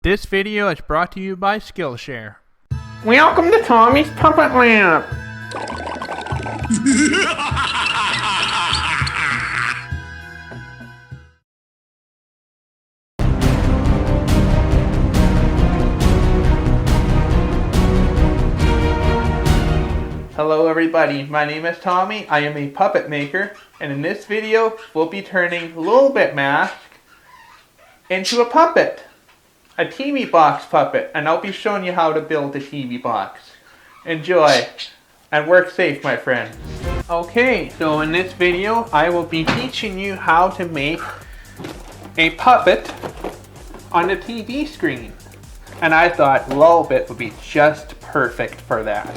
This video is brought to you by Skillshare. Welcome to Tommy's Puppet Lab. Hello everybody, my name is Tommy, I am a puppet maker, and in this video we'll be turning Lolbit Mask into a puppet. A TV box puppet, and I'll be showing you how to build a TV box. Enjoy, and work safe, my friends. Okay, so in this video I will be teaching you how to make a puppet on a TV screen. And I thought Lolbit would be just perfect for that.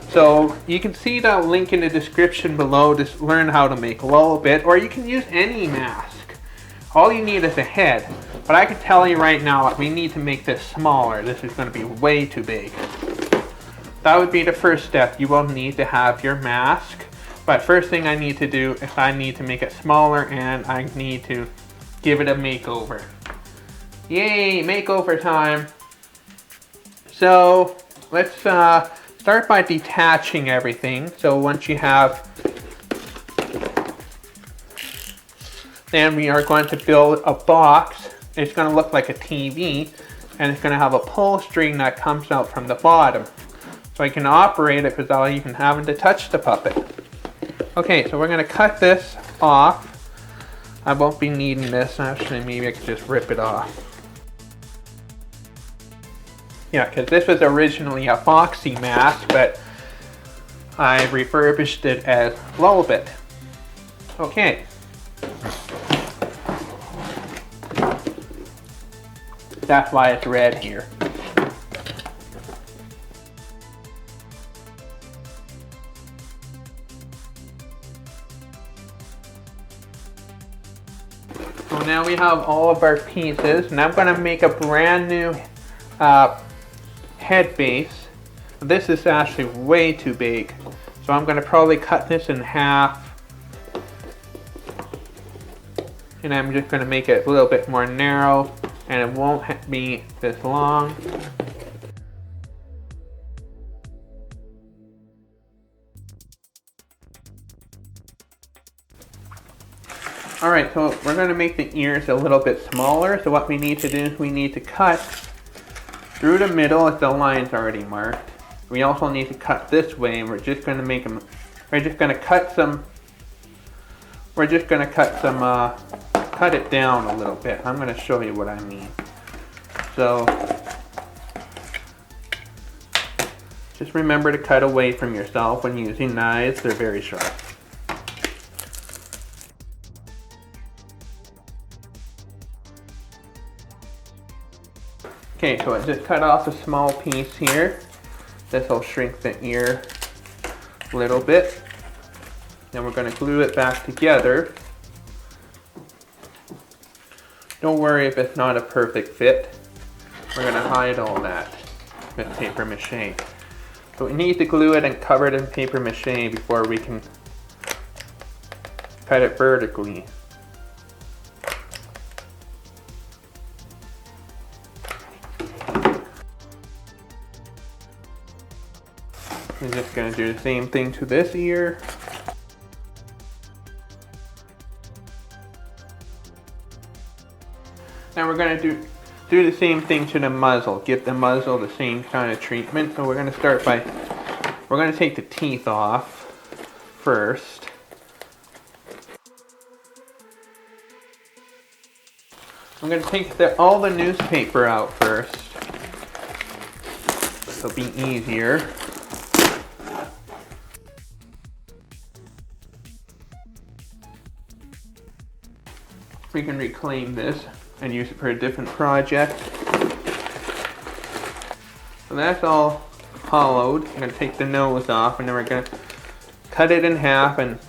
So you can see the link in the description below to learn how to make Lolbit, or you can use any mask. All you need is a head, but I can tell you right now that we need to make this smaller. This is going to be way too big. That would be the first step. You will need to have your mask, but first thing I need to do is I need to make it smaller and I need to give it a makeover. Yay, makeover time. So let's start by detaching everything. So once you have, then we are going to build a box. It's going to look like a TV, and it's going to have a pull string that comes out from the bottom. So I can operate it without even having to touch the puppet. Okay, so we're going to cut this off. I won't be needing this. Actually, maybe I could just rip it off. Yeah, because this was originally a epoxy mask, but I refurbished it as Lolbit. Okay. That's why it's red here. So now we have all of our pieces, and I'm going to make a brand new head base. This is actually way too big, so I'm going to probably cut this in half. And I'm just going to make it a little bit more narrow, and it won't be this long. Alright, so we're going to make the ears a little bit smaller. So what we need to do is we need to cut through the middle if the line's already marked. We also need to cut this way, and we're just going to make them, cut it down a little bit. I'm going to show you what I mean. So just remember to cut away from yourself when using knives. They're very sharp. Okay, so I just cut off a small piece here. This will shrink the ear a little bit. Then we're going to glue it back together. Don't worry if it's not a perfect fit. We're going to hide all that with paper mache. So we need to glue it and cover it in paper mache before we can cut it vertically. I'm just going to do the same thing to this ear. Now we're going to do the same thing to the muzzle. Give the muzzle the same kind of treatment. So we're going to start by, we're going to take the teeth off first. I'm going to take all the newspaper out first. It'll be easier. We can reclaim this and use it for a different project. So that's all hollowed. I'm going to take the nose off, and then we're going to cut it in half and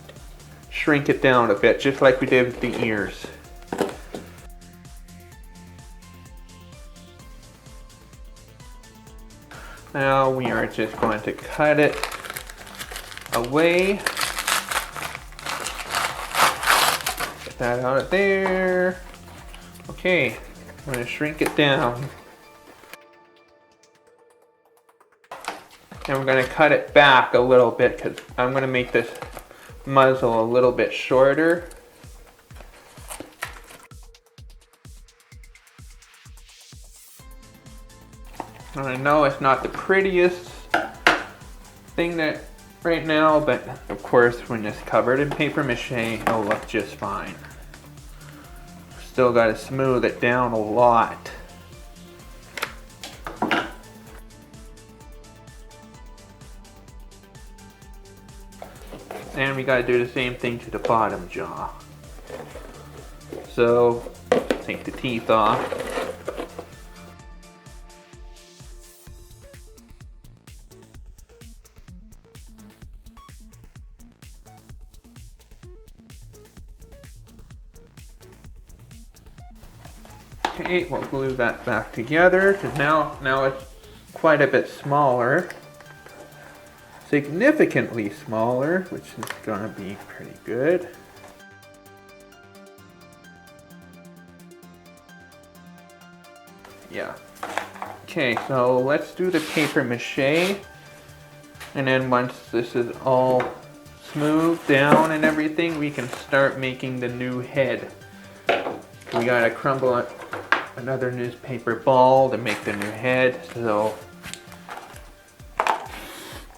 shrink it down a bit, just like we did with the ears. Now we are just going to cut it away. Get that out of there. Okay, I'm going to shrink it down. And we're going to cut it back a little bit because I'm going to make this muzzle a little bit shorter. And I know it's not the prettiest thing that right now, but of course when it's covered in paper mache, it'll look just fine. Still got to smooth it down a lot. And we got to do the same thing to the bottom jaw. So take the teeth off. Okay, we'll glue that back together because now it's quite a bit smaller. Significantly smaller, which is gonna be pretty good. Yeah. Okay, so let's do the paper mache. And then once this is all smoothed down and everything, we can start making the new head. We gotta crumble another newspaper ball to make the new head.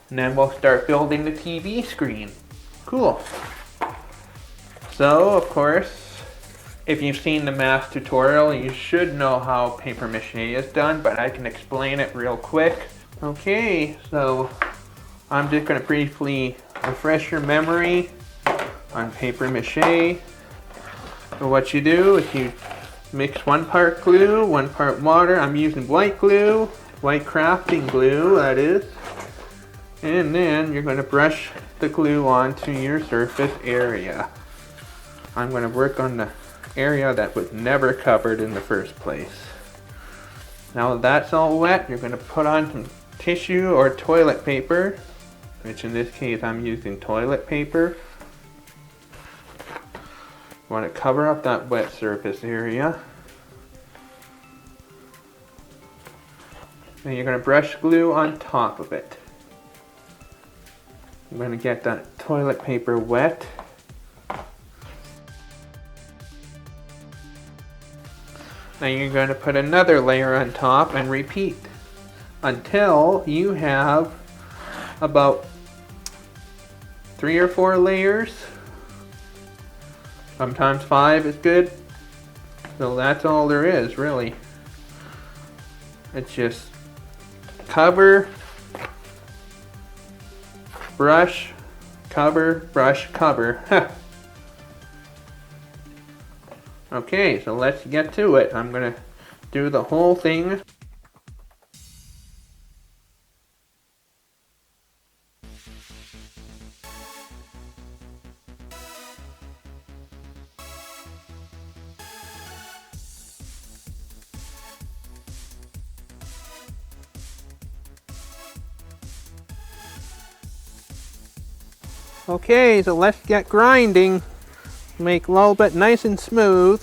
And then we'll start building the TV screen. Cool. So, of course, if you've seen the math tutorial, you should know how paper mache is done, but I can explain it real quick. Okay, so I'm just gonna briefly refresh your memory on paper mache. So what you do is you mix 1 part glue, 1 part water. I'm using white glue, white crafting glue, that is. And then you're going to brush the glue onto your surface area. I'm going to work on the area that was never covered in the first place. Now that's all wet, you're going to put on some tissue or toilet paper, which in this case I'm using toilet paper. You want to cover up that wet surface area. Then you're going to brush glue on top of it. I'm going to get that toilet paper wet. Then you're going to put another layer on top and repeat until you have about 3 or 4 layers. Sometimes 5 is good. So that's all there is, really. It's just cover, brush, cover, brush, cover. Okay, so let's get to it. I'm gonna do the whole thing. Okay, so let's get grinding. Make Lolbit nice and smooth.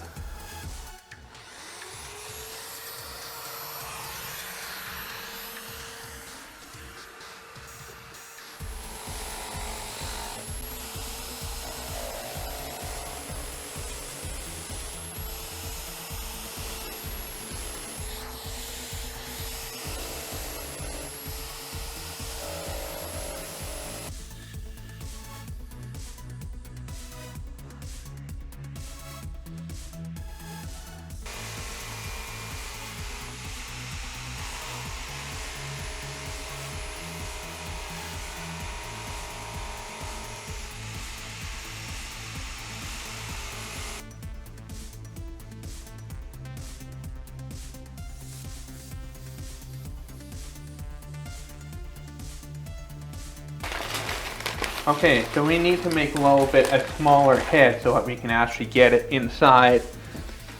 Okay, so we need to make Lolbit a smaller head so that we can actually get it inside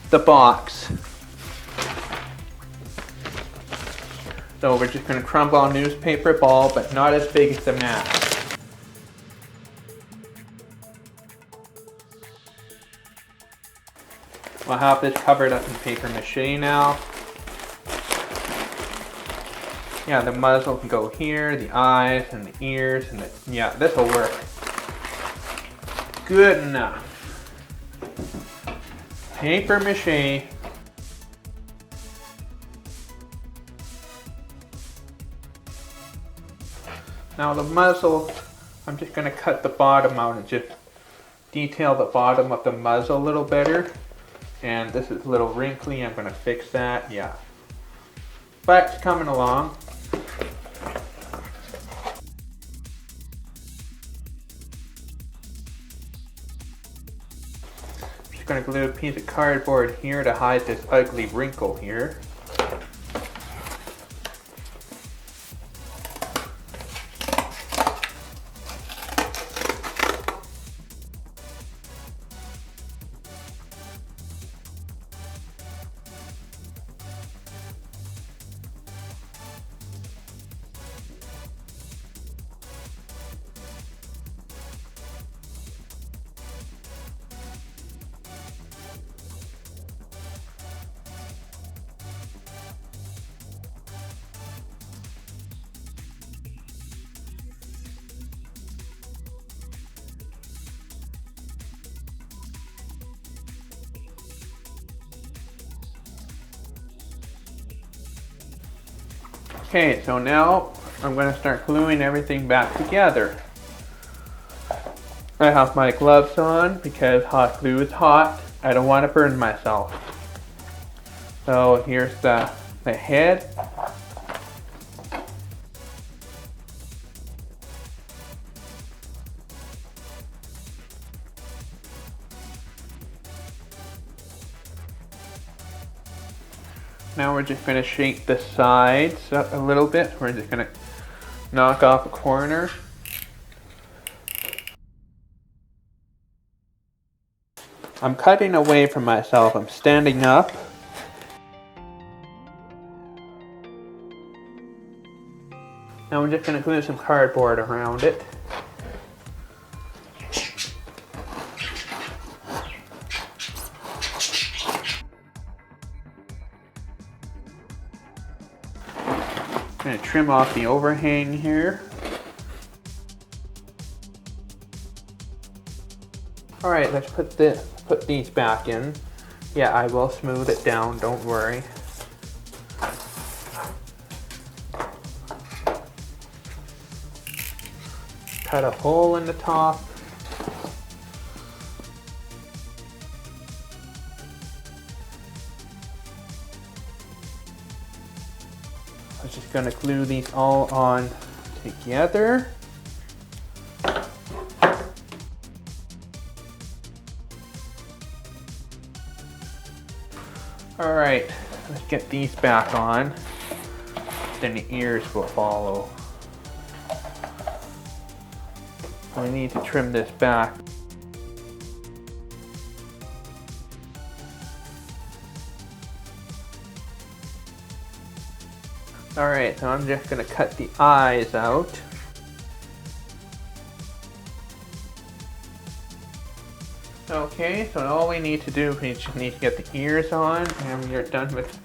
the box. So we're just going to crumble a newspaper ball, but not as big as the mask. We'll have this covered up in paper mache now. Yeah, the muzzle can go here, the eyes and the ears, and yeah, this will work. Good enough. Paper mache. Now the muzzle, I'm just going to cut the bottom out and just detail the bottom of the muzzle a little better. And this is a little wrinkly, I'm going to fix that, yeah. But it's coming along. Just going to glue a piece of cardboard here to hide this ugly wrinkle here. Okay, so now I'm going to start gluing everything back together. I have my gloves on because hot glue is hot. I don't want to burn myself. So here's the head. Now we're just going to shape the sides up a little bit. We're just going to knock off a corner. I'm cutting away from myself. I'm standing up. Now we're just going to glue some cardboard around it. I'm going to trim off the overhang here. Alright, let's put these back in. Yeah, I will smooth it down, don't worry. Cut a hole in the top. I'm just going to glue these all on together. Alright, let's get these back on. Then the ears will follow. We need to trim this back. Alright, so I'm just going to cut the eyes out. Okay, so all we need to do is we just need to get the ears on, and we are done with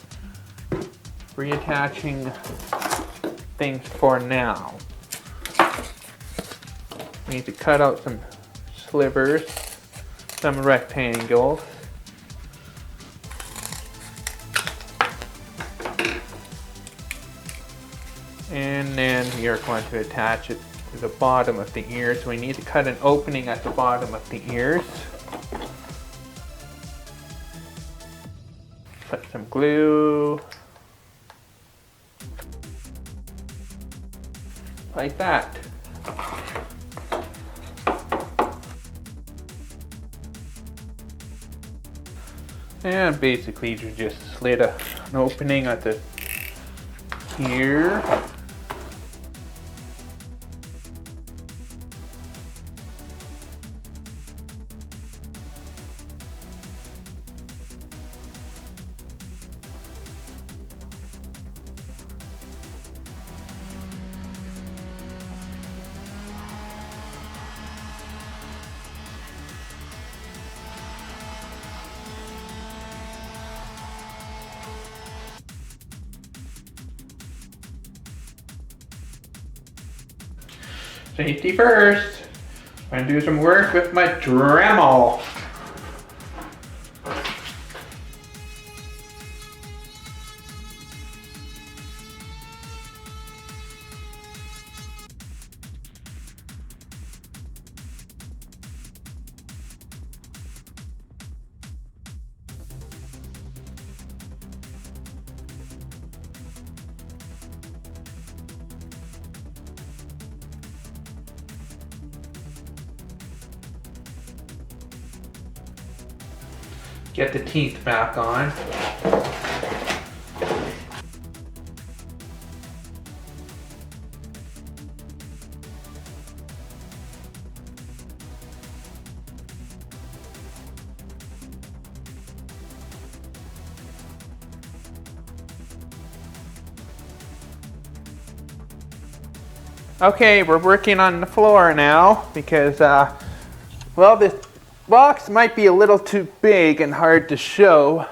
reattaching things for now. We need to cut out some slivers, some rectangles. And then we are going to attach it to the bottom of the ear. So we need to cut an opening at the bottom of the ears. Put some glue. Like that. And basically you just slit an opening at the ear. Safety first. I'm gonna do some work with my Dremel. Get the teeth back on. Okay, we're working on the floor now because, well, this box might be a little too big and hard to show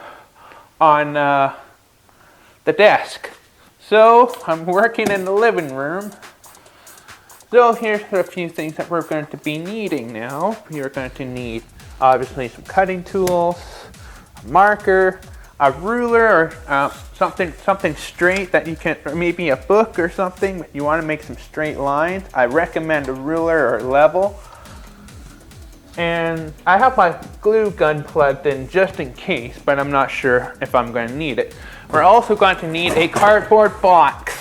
on the desk. So I'm working in the living room. So here's a few things that we're going to be needing now. We are going to need obviously some cutting tools, a marker, a ruler, or something straight that you can, or maybe a book or something. You want to make some straight lines. I recommend a ruler or level. And I have my glue gun plugged in just in case, but I'm not sure if I'm going to need it. We're also going to need a cardboard box.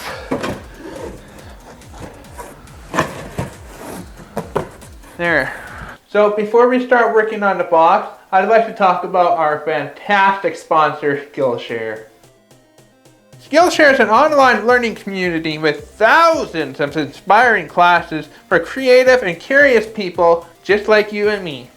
There. So before we start working on the box, I'd like to talk about our fantastic sponsor, Skillshare. Skillshare is an online learning community with thousands of inspiring classes for creative and curious people just like you and me.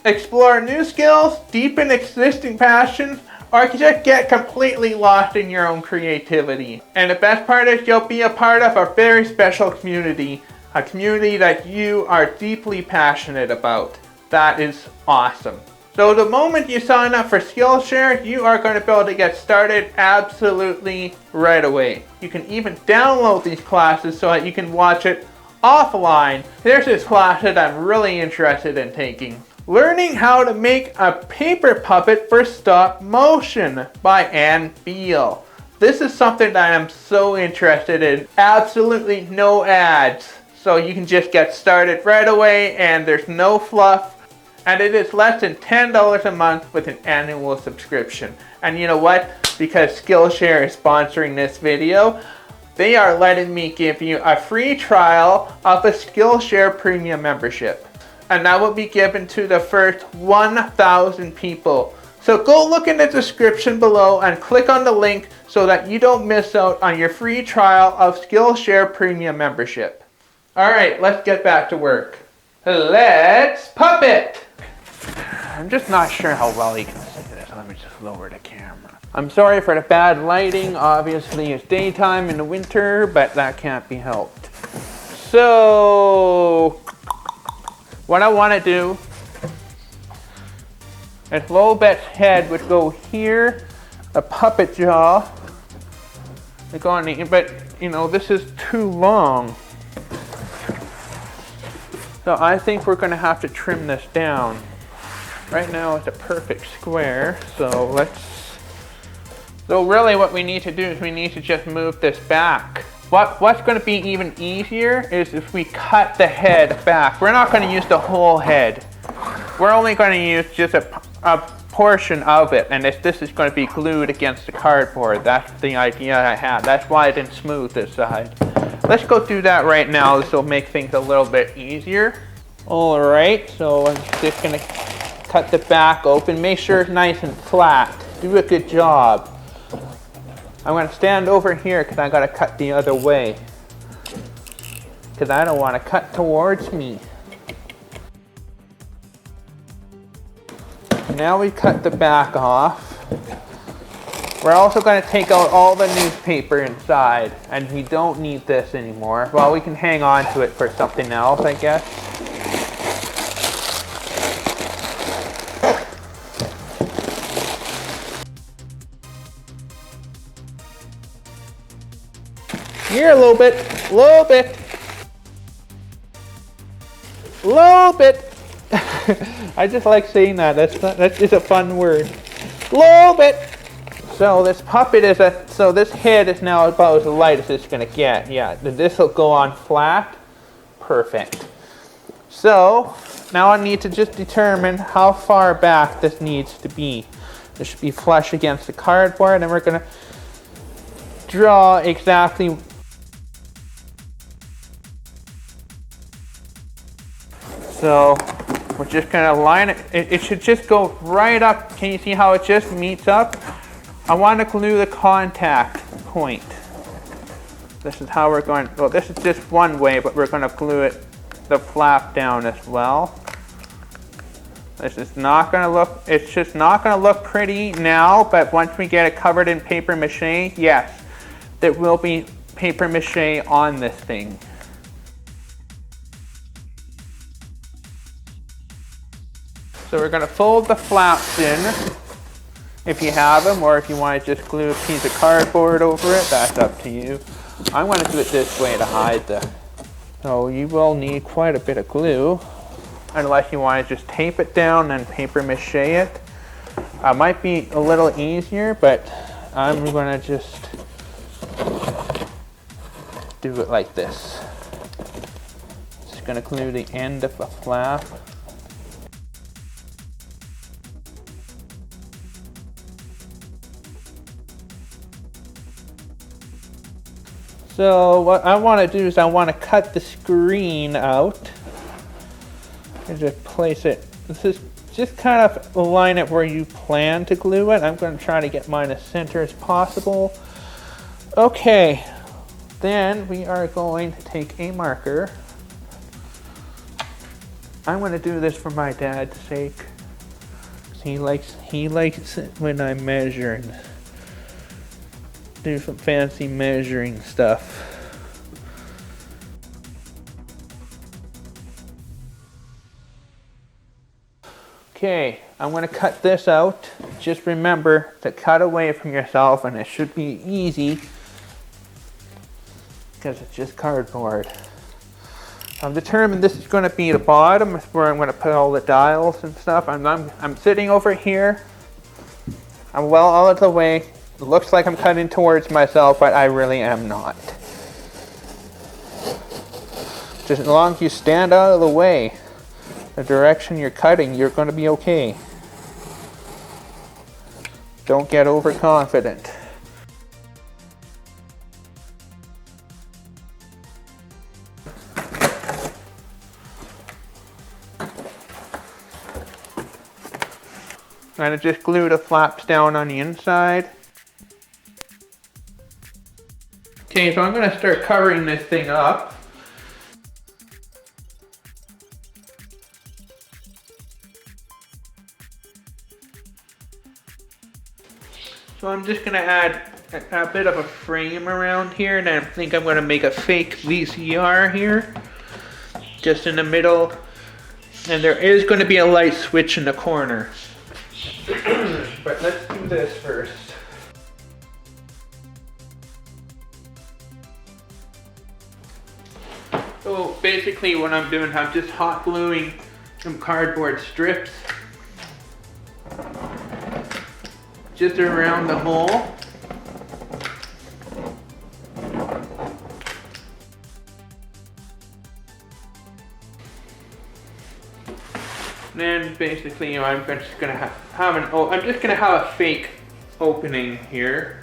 Explore new skills, deepen existing passions, or just get completely lost in your own creativity. And the best part is you'll be a part of a very special community, a community that you are deeply passionate about. That is awesome. So the moment you sign up for Skillshare, you are going to be able to get started absolutely right away. You can even download these classes so that you can watch it offline. There's this class that I'm really interested in taking. Learning how to make a paper puppet for stop motion by Ann Beal. This is something that I'm so interested in. Absolutely no ads. So you can just get started right away and there's no fluff. And it is less than $10 a month with an annual subscription. And you know what? Because Skillshare is sponsoring this video, they are letting me give you a free trial of a Skillshare premium membership. And that will be given to the first 1,000 people. So go look in the description below and click on the link so that you don't miss out on your free trial of Skillshare premium membership. Alright, let's get back to work. Let's puppet! I'm just not sure how well you can see this. Let me just lower the camera. I'm sorry for the bad lighting. Obviously it's daytime in the winter, but that can't be helped. So, what I want to do is Lolbit's head would go here, a puppet jaw would go on the, but you know, this is too long. So I think we're going to have to trim this down. Right now it's a perfect square, so really what we need to do is we need to just move this back. What's going to be even easier is if we cut the head back. We're not going to use the whole head. We're only going to use just a portion of it, and this is going to be glued against the cardboard. That's the idea I had. That's why I didn't smooth this side. Let's go do that right now. This will make things a little bit easier. Alright, so I'm just going to cut the back open. Make sure it's nice and flat. Do a good job. I'm going to stand over here because I got to cut the other way. Because I don't want to cut towards me. Now we cut the back off. We're also going to take out all the newspaper inside. And we don't need this anymore. Well, we can hang on to it for something else, I guess. Here, a little bit. Lolbit. I just like saying that. That is a fun word. Lolbit. So this puppet is so this head is now about as light as it's gonna get. Yeah, this will go on flat. Perfect. So now I need to just determine how far back this needs to be. This should be flush against the cardboard, and we're gonna draw exactly. So we're just gonna line it. It should just go right up. Can you see how it just meets up? I want to glue the contact point. This is how we're going. Well, this is just one way, but we're going to glue it, the flap down as well. This is not going to look. It's just not going to look pretty now. But once we get it covered in paper mache, yes, there will be paper mache on this thing. So we're going to fold the flaps in. If you have them, or if you want to just glue a piece of cardboard over it, that's up to you. I'm going to do it this way to hide the. So you will need quite a bit of glue, unless you want to just tape it down and paper mache it. Might be a little easier, but I'm going to just do it like this. Just going to glue the end of the flap. So what I want to do is I want to cut the screen out and just place it. This is just kind of align it where you plan to glue it. I'm going to try to get mine as center as possible. Okay, then we are going to take a marker. I'm going to do this for my dad's sake. He likes it when I measure. Do some fancy measuring stuff. Okay, I'm going to cut this out. Just remember to cut away from yourself, and it should be easy because it's just cardboard. I'm determined this is going to be the bottom. It's where I'm going to put all the dials and stuff. I'm sitting over here. I'm well out of the way. It looks like I'm cutting towards myself, but I really am not. Just as long as you stand out of the way, the direction you're cutting, you're going to be okay. Don't get overconfident. I'm going to just glue the flaps down on the inside. Okay, so I'm going to start covering this thing up. So I'm just going to add a bit of a frame around here, and I think I'm going to make a fake VCR here, just in the middle. And there is going to be a light switch in the corner. But let's do this first. So basically what I'm doing, I'm just hot gluing some cardboard strips just around the hole. Then basically I'm just gonna have a fake opening here.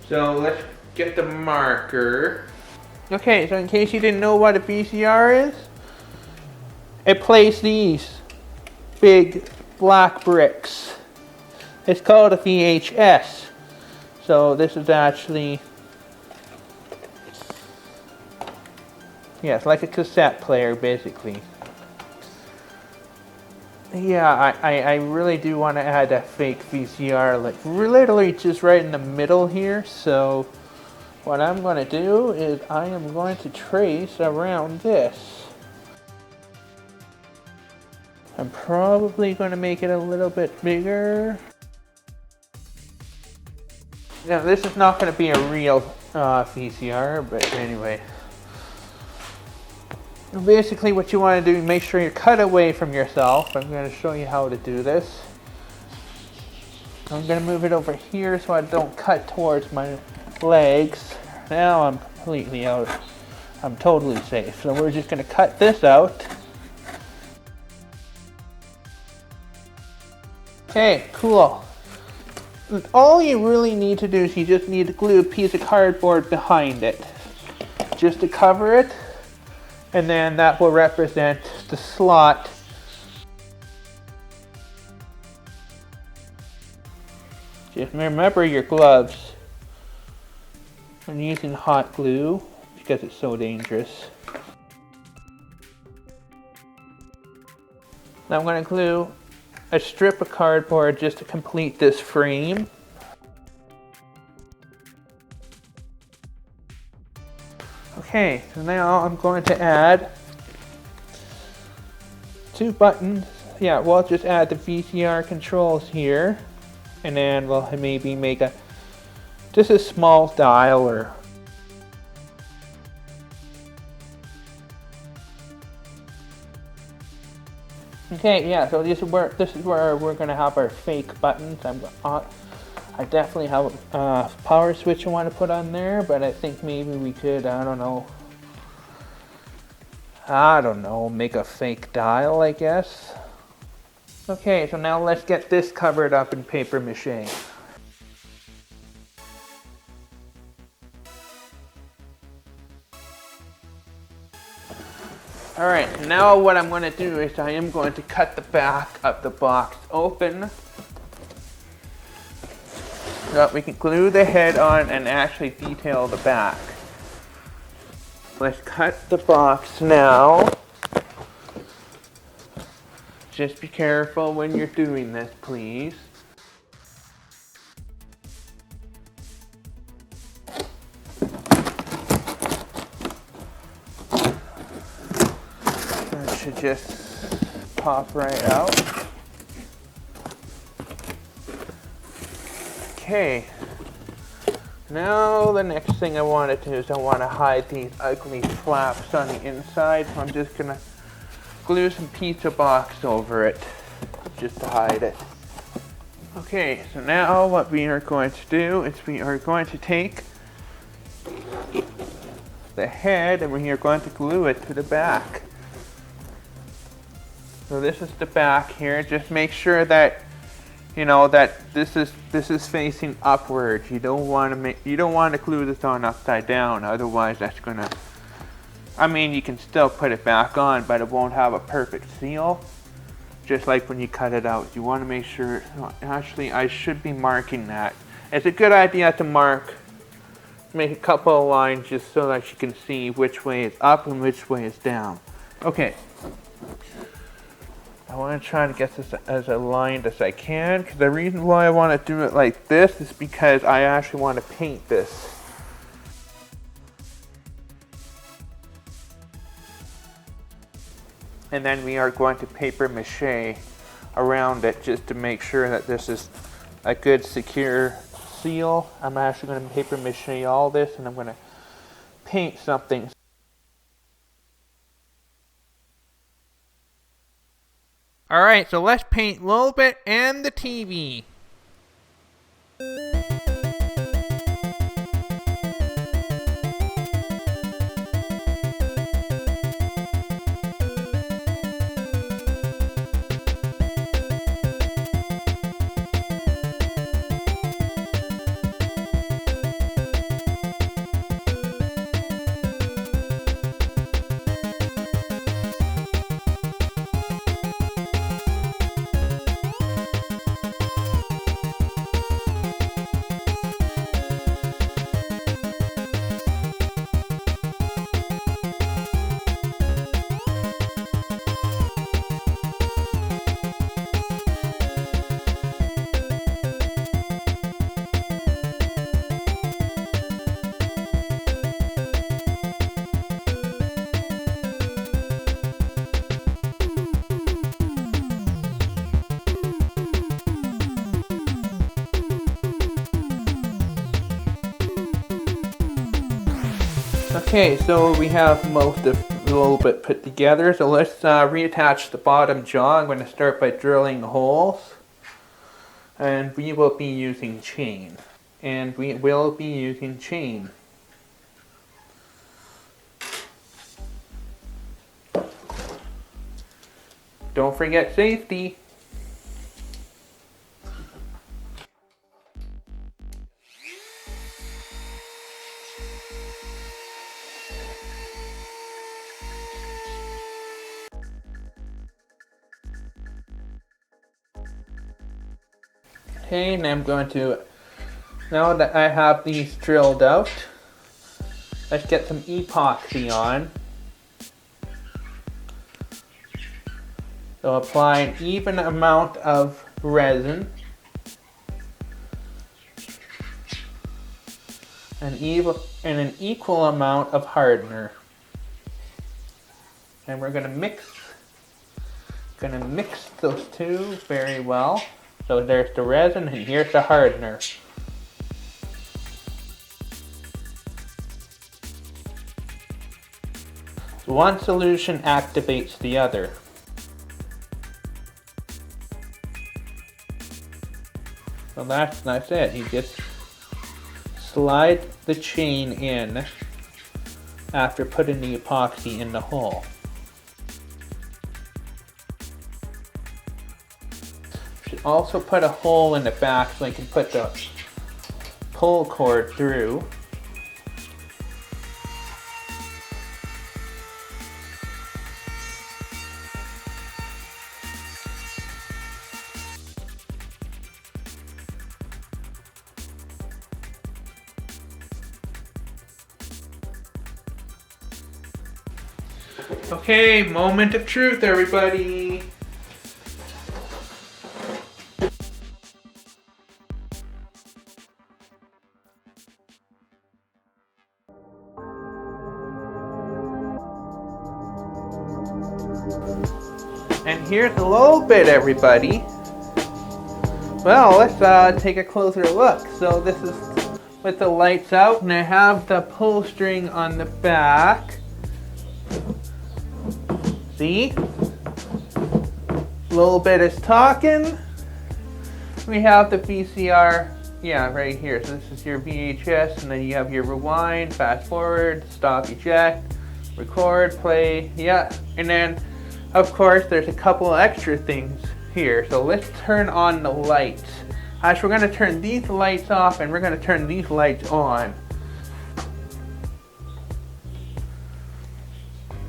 So let's get the marker. Okay, so in case you didn't know what a VCR is, it plays these big black bricks. It's called a VHS. So this is actually, yeah, it's like a cassette player basically. Yeah, I really do want to add a fake VCR, like literally just right in the middle here. So what I'm going to do is I am going to trace around this. I'm probably going to make it a little bit bigger. Now this is not going to be a real VCR, but anyway. Basically what you want to do, make sure you cut away from yourself. I'm going to show you how to do this. I'm going to move it over here so I don't cut towards my legs. Now I'm completely out. I'm totally safe. So we're just going to cut this out. Okay, cool. All you really need to do is you just need to glue a piece of cardboard behind it, just to cover it, and then that will represent the slot. Just remember your gloves when using hot glue because it's so dangerous. Now I'm going to glue a strip of cardboard just to complete this frame. Okay, so now I'm going to add 2 buttons. Yeah, we'll just add the VCR controls here, and then we'll maybe make just a small dial or okay, yeah, so this is where we're going to have our fake buttons. I definitely have a power switch I want to put on there, but I think maybe we could, I don't know, make a fake dial, I guess. Okay, so now let's get this covered up in paper mache. Alright, now what I'm going to do is I am going to cut the back of the box open so that we can glue the head on and actually detail the back. Let's cut the box now. Just be careful when you're doing this, please. That should just pop right out. Okay. Now the next thing I want to do is I want to hide these ugly flaps on the inside. So I'm just going to glue some pizza box over it just to hide it. Okay, so now what we are going to do is we are going to take the head and we are going to glue it to the back. So this is the back here. Just make sure that that this is facing upwards. You don't want to glue this on upside down, otherwise that's gonna, I mean, you can still put it back on, but it won't have a perfect seal. Just like when you cut it out, you want to make sure. Actually, I should be marking that. It's a good idea to mark, make a couple of lines just so that you can see which way is up and which way is down. Okay. I want to try to get this as aligned as I can, because the reason why I want to do it like this is because I actually want to paint this. And then we are going to paper mache around it just to make sure that this is a good secure seal. I'm actually going to paper mache all this and I'm going to paint something. Alright, so let's paint Lolbit and the TV. Okay, so we have most of a little bit put together. So let's reattach the bottom jaw. I'm going to start by drilling holes. And we will be using chain. Don't forget safety. Okay, and I'm going to, now that I have these drilled out, let's get some epoxy on. So apply an even amount of resin and an equal amount of hardener. And we're gonna mix those two very well. So there's the resin and here's the hardener. One solution activates the other. So that's it. You just slide the chain in after putting the epoxy in the hole. Should also put a hole in the back so I can put the pull cord through. Okay, moment of truth, everybody. And here's a Lolbit, everybody. Well, let's take a closer look. So this is with the lights out, and I have the pull string on the back. See? Lolbit is talking. We have the VCR, yeah, right here. So this is your VHS, and then you have your rewind, fast forward, stop, eject, record, play, yeah. And then, of course, there's a couple extra things here. So let's turn on the lights. Actually, we're gonna turn these lights off, and we're gonna turn these lights on.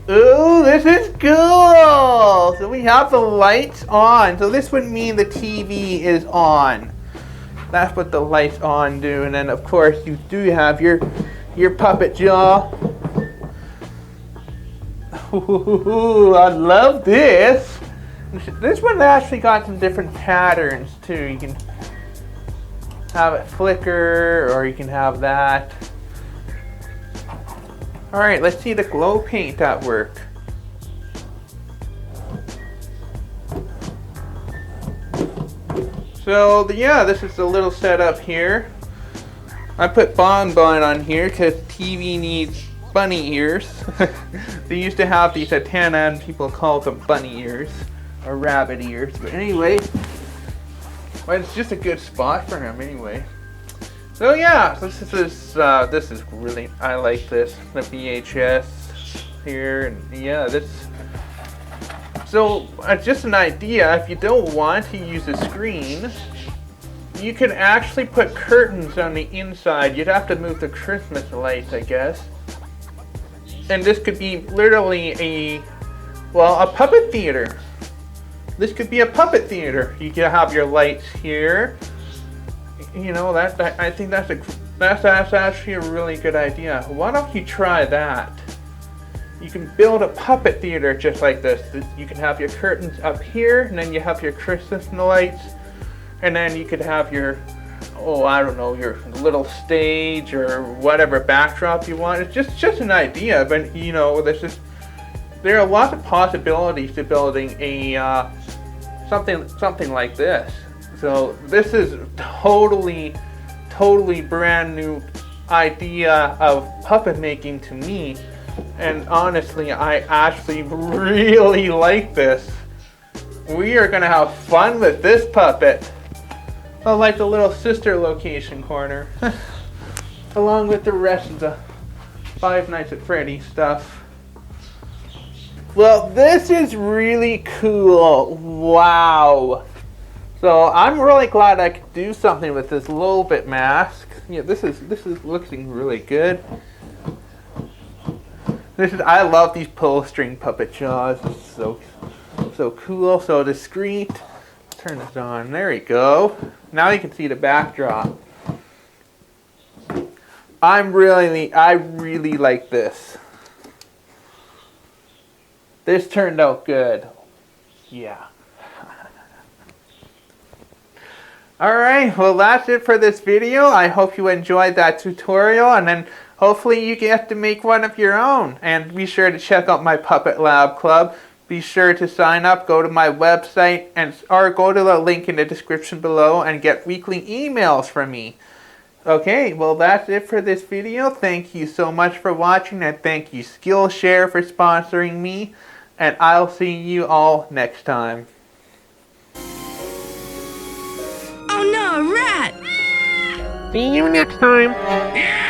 Ooh, this is cool! So we have the lights on. So this would mean the TV is on. That's what the lights on do. And then of course you do have your puppet jaw. Ooh, I love this. This one actually got some different patterns too. You can have it flicker, or you can have that. Alright, let's see the glow paint at work. So, yeah, this is the little setup here. I put Bonbon on here because TV needs bunny ears. They used to have these antenna and people call them bunny ears or rabbit ears. But anyway, well, it's just a good spot for him anyway. So yeah, this is really, I like this, the VHS here, and yeah, this. So just an idea, if you don't want to use a screen, you can actually put curtains on the inside. You'd have to move the Christmas lights, I guess. And this could be literally a puppet theater. This could be a puppet theater. You can have your lights here. You know, I think that's actually a really good idea. Why don't you try that? You can build a puppet theater just like this. You can have your curtains up here, and then you have your Christmas lights, and then you could have your, I don't know, your little stage or whatever backdrop you want. It's just an idea, but you know, there are lots of possibilities to building a something like this. So this is totally brand new idea of puppet making to me. And honestly, I actually really like this. We are gonna have fun with this puppet. I like the little sister location corner. Along with the rest of the Five Nights at Freddy stuff. Well, this is really cool. Wow. So I'm really glad I could do something with this Lolbit mask. Yeah, this is looking really good. I love these pull string puppet jaws. This is so cool, so discreet. Turn this on. There we go. Now you can see the backdrop. I really like this. This turned out good. Yeah. Alright, well that's it for this video. I hope you enjoyed that tutorial, and then hopefully you get to make one of your own. And be sure to check out my Puppet Lab Club. Be sure to sign up, go to my website, or go to the link in the description below and get weekly emails from me. Okay, well that's it for this video. Thank you so much for watching, and thank you Skillshare for sponsoring me. And I'll see you all next time. Oh no, a rat! See you next time.